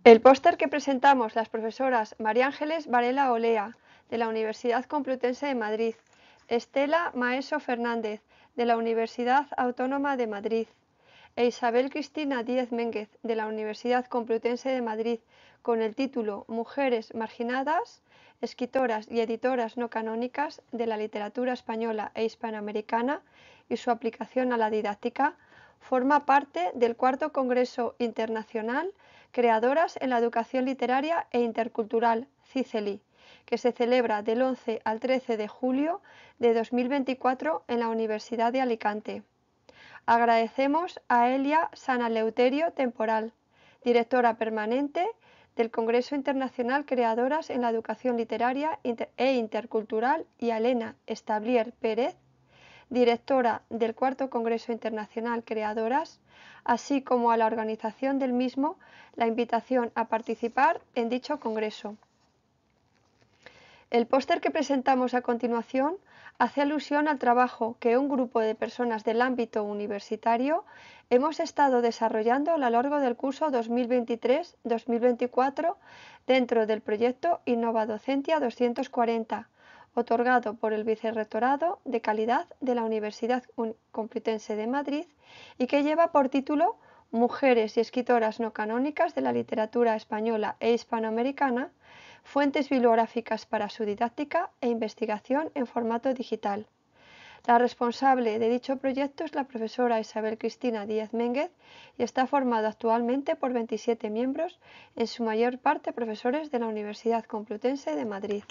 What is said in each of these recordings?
El póster que presentamos las profesoras María Ángeles Varela Olea, de la Universidad Complutense de Madrid, Estela Maeso Fernández, de la Universidad Autónoma de Madrid, e Isabel Cristina Díez Ménguez, de la Universidad Complutense de Madrid, con el título Mujeres marginadas, escritoras y editoras no canónicas de la literatura española e hispanoamericana y su aplicación a la didáctica, forma parte del cuarto Congreso Internacional Creadoras en la Educación Literaria e Intercultural, CICELI, que se celebra del 11 al 13 de julio de 2024 en la Universidad de Alicante. Agradecemos a Elia Sanaleuterio Temporal, directora permanente del Congreso Internacional Creadoras en la Educación Literaria e Intercultural, y a Elena Establier Pérez, directora del Cuarto Congreso Internacional Creadoras, así como a la organización del mismo, la invitación a participar en dicho congreso. El póster que presentamos a continuación hace alusión al trabajo que un grupo de personas del ámbito universitario hemos estado desarrollando a lo largo del curso 2023-2024 dentro del proyecto Innovadocencia 240, otorgado por el Vicerrectorado de Calidad de la Universidad Complutense de Madrid y que lleva por título Mujeres y escritoras no canónicas de la literatura española e hispanoamericana, fuentes bibliográficas para su didáctica e investigación en formato digital. La responsable de dicho proyecto es la profesora Isabel Cristina Díez Ménguez y está formado actualmente por 27 miembros, en su mayor parte profesores de la Universidad Complutense de Madrid.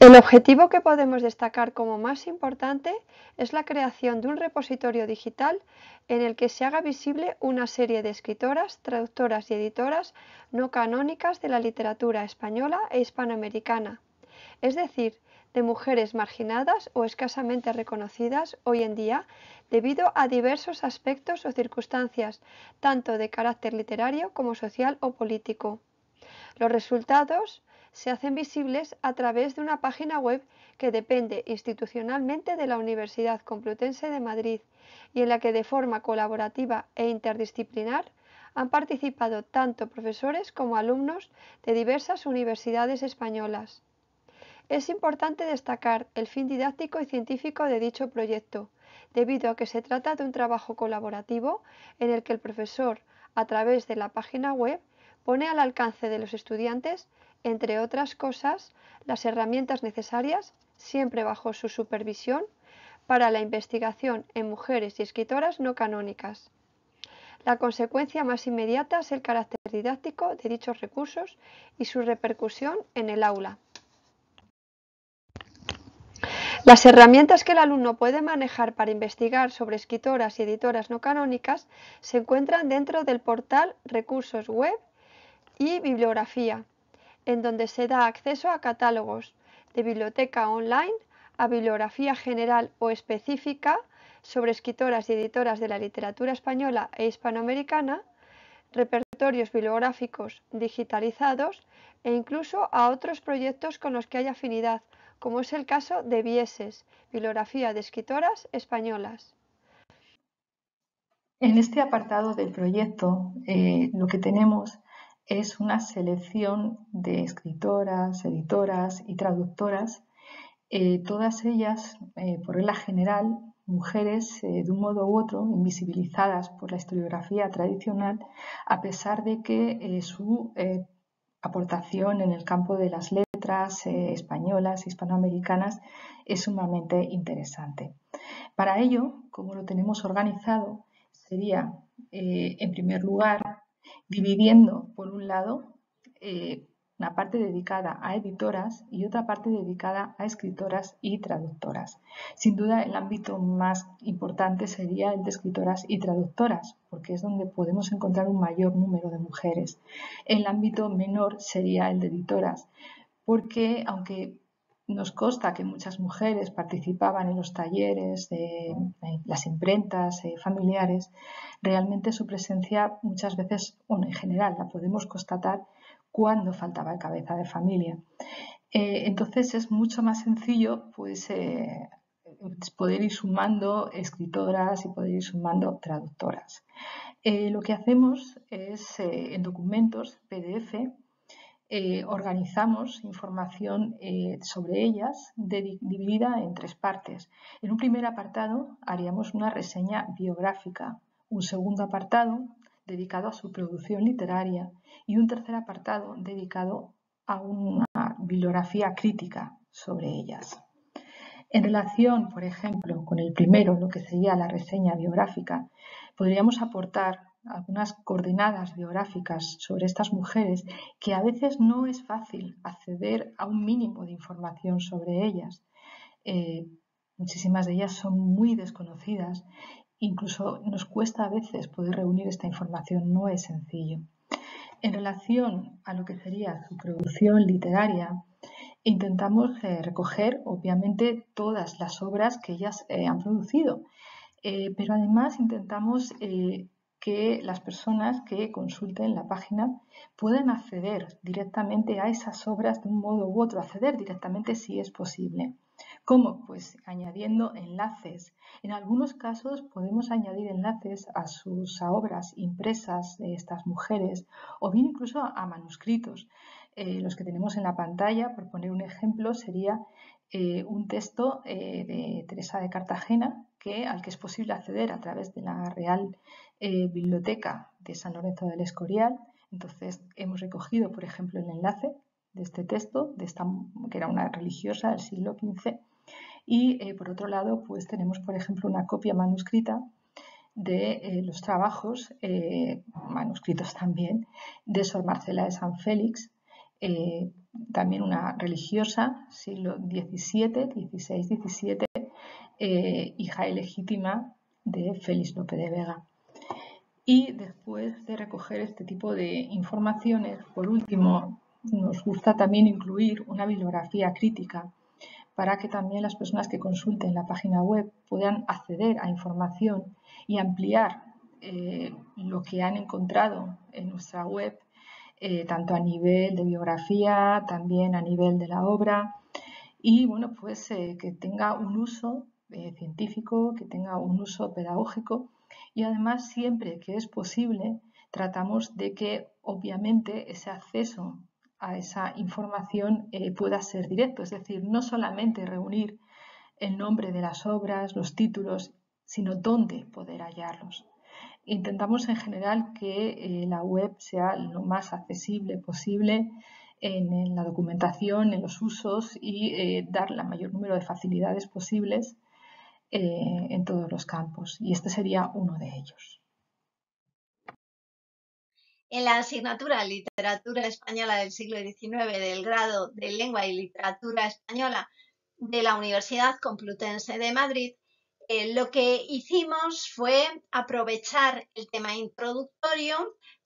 El objetivo que podemos destacar como más importante es la creación de un repositorio digital en el que se haga visible una serie de escritoras, traductoras y editoras no canónicas de la literatura española e hispanoamericana, es decir, de mujeres marginadas o escasamente reconocidas hoy en día debido a diversos aspectos o circunstancias, tanto de carácter literario como social o político. Los resultados se hacen visibles a través de una página web que depende institucionalmente de la Universidad Complutense de Madrid y en la que de forma colaborativa e interdisciplinar han participado tanto profesores como alumnos de diversas universidades españolas. Es importante destacar el fin didáctico y científico de dicho proyecto, debido a que se trata de un trabajo colaborativo en el que el profesor, a través de la página web, pone al alcance de los estudiantes, entre otras cosas, las herramientas necesarias, siempre bajo su supervisión, para la investigación en mujeres y escritoras no canónicas. La consecuencia más inmediata es el carácter didáctico de dichos recursos y su repercusión en el aula. Las herramientas que el alumno puede manejar para investigar sobre escritoras y editoras no canónicas se encuentran dentro del portal Recursos Web y Bibliografía, en donde se da acceso a catálogos de biblioteca online, a bibliografía general o específica sobre escritoras y editoras de la literatura española e hispanoamericana, repertorios bibliográficos digitalizados e incluso a otros proyectos con los que hay afinidad, como es el caso de Bieses, Bibliografía de Escritoras Españolas. En este apartado del proyecto lo que tenemos es una selección de escritoras, editoras y traductoras, todas ellas, por regla general, mujeres de un modo u otro invisibilizadas por la historiografía tradicional, a pesar de que su aportación en el campo de las letras españolas, hispanoamericanas, es sumamente interesante. Para ello, como lo tenemos organizado, sería, en primer lugar, dividiendo, por un lado, una parte dedicada a editoras y otra parte dedicada a escritoras y traductoras. Sin duda, el ámbito más importante sería el de escritoras y traductoras, porque es donde podemos encontrar un mayor número de mujeres. El ámbito menor sería el de editoras, porque aunque nos consta que muchas mujeres participaban en los talleres de las imprentas familiares, realmente su presencia muchas veces, en general, la podemos constatar cuando faltaba el cabeza de familia. Entonces es mucho más sencillo pues, poder ir sumando escritoras y poder ir sumando traductoras. Lo que hacemos es, en documentos PDF, organizamos información sobre ellas dividida en 3 partes. En un primer apartado haríamos una reseña biográfica, un segundo apartado dedicado a su producción literaria y un tercer apartado dedicado a una bibliografía crítica sobre ellas. En relación, por ejemplo, con el primero, lo que sería la reseña biográfica, podríamos aportar algunas coordenadas biográficas sobre estas mujeres que a veces no es fácil acceder a un mínimo de información sobre ellas. Muchísimas de ellas son muy desconocidas, incluso nos cuesta a veces poder reunir esta información, no es sencillo. En relación a lo que sería su producción literaria, intentamos recoger, obviamente, todas las obras que ellas han producido, pero además intentamos que las personas que consulten la página puedan acceder directamente a esas obras de un modo u otro, acceder directamente si es posible. ¿Cómo? Pues añadiendo enlaces. En algunos casos podemos añadir enlaces a sus obras impresas de estas mujeres o bien incluso a manuscritos. Los que tenemos en la pantalla, por poner un ejemplo, sería un texto de Teresa de Cartagena al que es posible acceder a través de la Real Biblioteca de San Lorenzo del Escorial. Entonces hemos recogido, por ejemplo, el enlace de este texto, que era una religiosa del siglo XV, y por otro lado, pues tenemos, por ejemplo, una copia manuscrita de los trabajos, manuscritos también, de Sor Marcela de San Félix, también una religiosa, siglo XVII, XVI, XVII, hija ilegítima de Félix Lope de Vega. Y después de recoger este tipo de informaciones, por último, nos gusta también incluir una bibliografía crítica para que también las personas que consulten la página web puedan acceder a información y ampliar lo que han encontrado en nuestra web, tanto a nivel de biografía, también a nivel de la obra, y bueno, pues que tenga un uso científico, que tenga un uso pedagógico, y además siempre que es posible tratamos de que obviamente ese acceso a esa información pueda ser directo, es decir, no solamente reunir el nombre de las obras, los títulos, sino dónde poder hallarlos. Intentamos en general que la web sea lo más accesible posible en la documentación, en los usos y dar el mayor número de facilidades posibles en todos los campos. Y este sería uno de ellos. En la asignatura Literatura Española del siglo XIX del grado de Lengua y Literatura Española de la Universidad Complutense de Madrid, lo que hicimos fue aprovechar el tema introductorio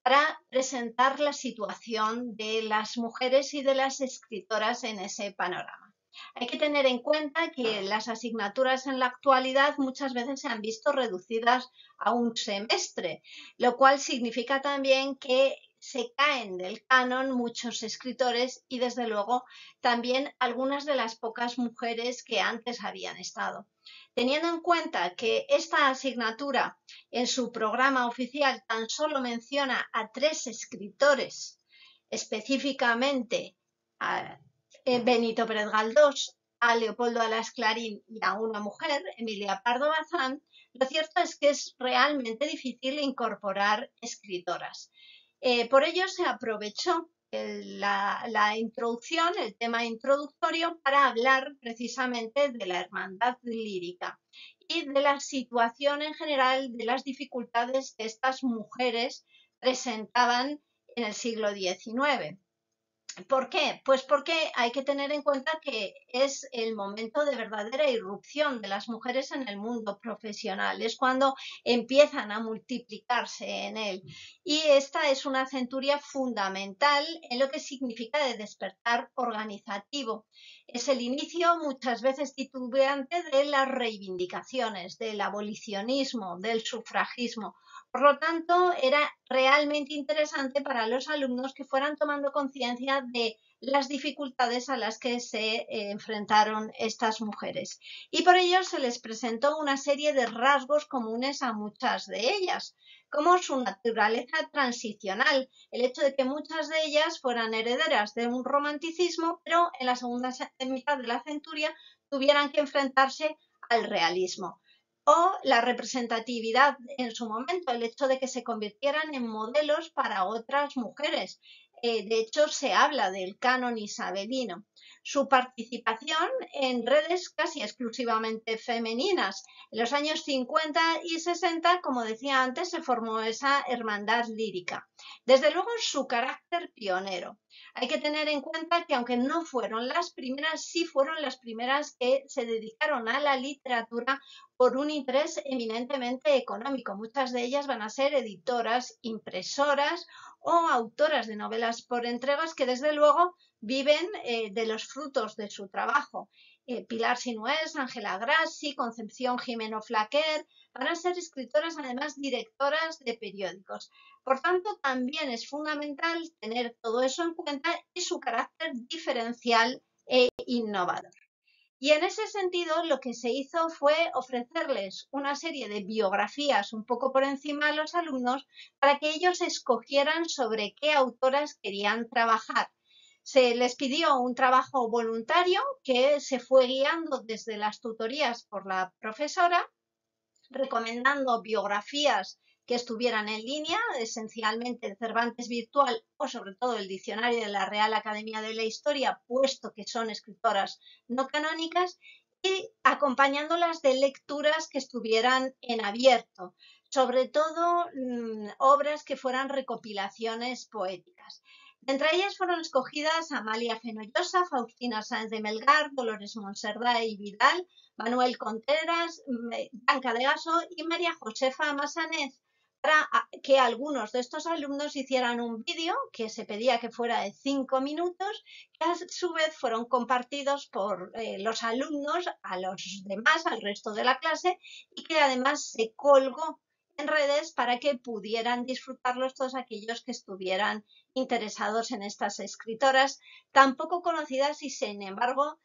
para presentar la situación de las mujeres y de las escritoras en ese panorama. Hay que tener en cuenta que las asignaturas en la actualidad muchas veces se han visto reducidas a un semestre, lo cual significa también que se caen del canon muchos escritores y desde luego también algunas de las pocas mujeres que antes habían estado. Teniendo en cuenta que esta asignatura en su programa oficial tan solo menciona a 3 escritores, específicamente a Benito Pérez Galdós, a Leopoldo Alas Clarín y a una mujer, Emilia Pardo Bazán, lo cierto es que es realmente difícil incorporar escritoras. Por ello se aprovechó la introducción, el tema introductorio, para hablar precisamente de la hermandad lírica y de la situación en general de las dificultades que estas mujeres presentaban en el siglo XIX. ¿Por qué? Pues porque hay que tener en cuenta que es el momento de verdadera irrupción de las mujeres en el mundo profesional, es cuando empiezan a multiplicarse en él. Y esta es una centuria fundamental en lo que significa de despertar organizativo. Es el inicio, muchas veces titubeante, de las reivindicaciones, del abolicionismo, del sufragismo. Por lo tanto, era realmente interesante para los alumnos que fueran tomando conciencia de las dificultades a las que se enfrentaron estas mujeres. Y por ello se les presentó una serie de rasgos comunes a muchas de ellas, como su naturaleza transicional, el hecho de que muchas de ellas fueran herederas de un romanticismo, pero en la segunda mitad de la centuria tuvieran que enfrentarse al realismo. O la representatividad en su momento, el hecho de que se convirtieran en modelos para otras mujeres. De hecho, se habla del canon isabelino. Su participación en redes casi exclusivamente femeninas. En los años 50 y 60, como decía antes, se formó esa hermandad lírica. Desde luego, su carácter pionero. Hay que tener en cuenta que aunque no fueron las primeras, sí fueron las primeras que se dedicaron a la literatura por un interés eminentemente económico. Muchas de ellas van a ser editoras, impresoras o autoras de novelas por entregas que desde luego viven de los frutos de su trabajo. Pilar Sinués, Ángela Grassi, Concepción Jimeno Flaquer van a ser escritoras, además directoras de periódicos. Por tanto, también es fundamental tener todo eso en cuenta y su carácter diferencial e innovador. Y en ese sentido, lo que se hizo fue ofrecerles una serie de biografías un poco por encima a los alumnos para que ellos escogieran sobre qué autoras querían trabajar. Se les pidió un trabajo voluntario que se fue guiando desde las tutorías por la profesora, recomendando biografías que estuvieran en línea, esencialmente el Cervantes virtual o sobre todo el diccionario de la Real Academia de la Historia, puesto que son escritoras no canónicas, y acompañándolas de lecturas que estuvieran en abierto, sobre todo obras que fueran recopilaciones poéticas. Entre ellas fueron escogidas Amalia Fenollosa, Faustina Sáenz de Melgar, Dolores Monserdá y Vidal, Manuel Contreras, Blanca de Gaso y María Josefa Massanez, para que algunos de estos alumnos hicieran un vídeo que se pedía que fuera de 5 minutos, que a su vez fueron compartidos por los alumnos a los demás, al resto de la clase, y que además se colgó en redes para que pudieran disfrutarlos todos aquellos que estuvieran interesados en estas escritoras tan poco conocidas y sin embargo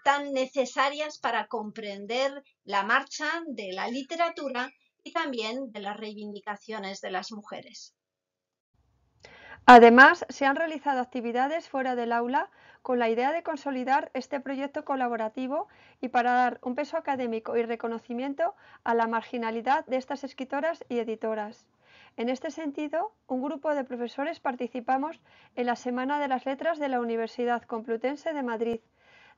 tan necesarias para comprender la marcha de la literatura y también de las reivindicaciones de las mujeres. Además, se han realizado actividades fuera del aula con la idea de consolidar este proyecto colaborativo y para dar un peso académico y reconocimiento a la marginalidad de estas escritoras y editoras. En este sentido, un grupo de profesores participamos en la Semana de las Letras de la Universidad Complutense de Madrid,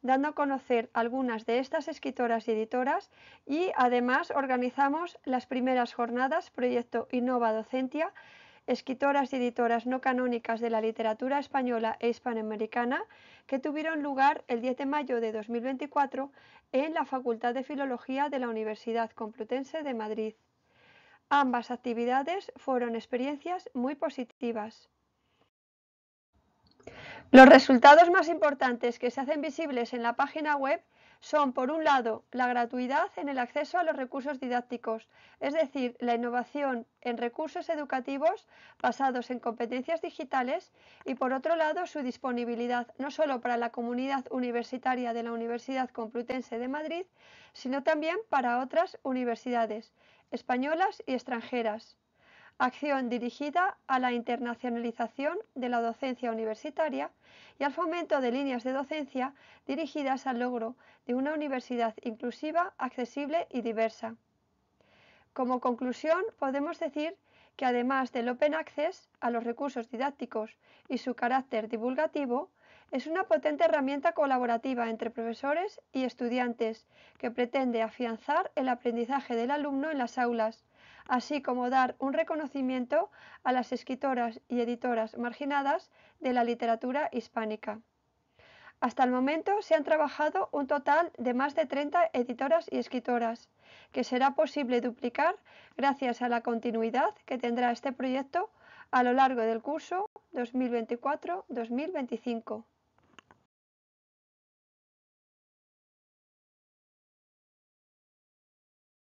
dando a conocer algunas de estas escritoras y editoras, y además organizamos las primeras jornadas Proyecto Innova Docentia, escritoras y editoras no canónicas de la literatura española e hispanoamericana, que tuvieron lugar el 10 de mayo de 2024 en la Facultad de Filología de la Universidad Complutense de Madrid. Ambas actividades fueron experiencias muy positivas. Los resultados más importantes que se hacen visibles en la página web son, por un lado, la gratuidad en el acceso a los recursos didácticos, es decir, la innovación en recursos educativos basados en competencias digitales, y por otro lado, su disponibilidad no solo para la comunidad universitaria de la Universidad Complutense de Madrid, sino también para otras universidades españolas y extranjeras. Acción dirigida a la internacionalización de la docencia universitaria y al fomento de líneas de docencia dirigidas al logro de una universidad inclusiva, accesible y diversa. Como conclusión, podemos decir que además del Open Access a los recursos didácticos y su carácter divulgativo, es una potente herramienta colaborativa entre profesores y estudiantes que pretende afianzar el aprendizaje del alumno en las aulas, así como dar un reconocimiento a las escritoras y editoras marginadas de la literatura hispánica. Hasta el momento se han trabajado un total de más de 30 editoras y escritoras, que será posible duplicar gracias a la continuidad que tendrá este proyecto a lo largo del curso 2024-2025.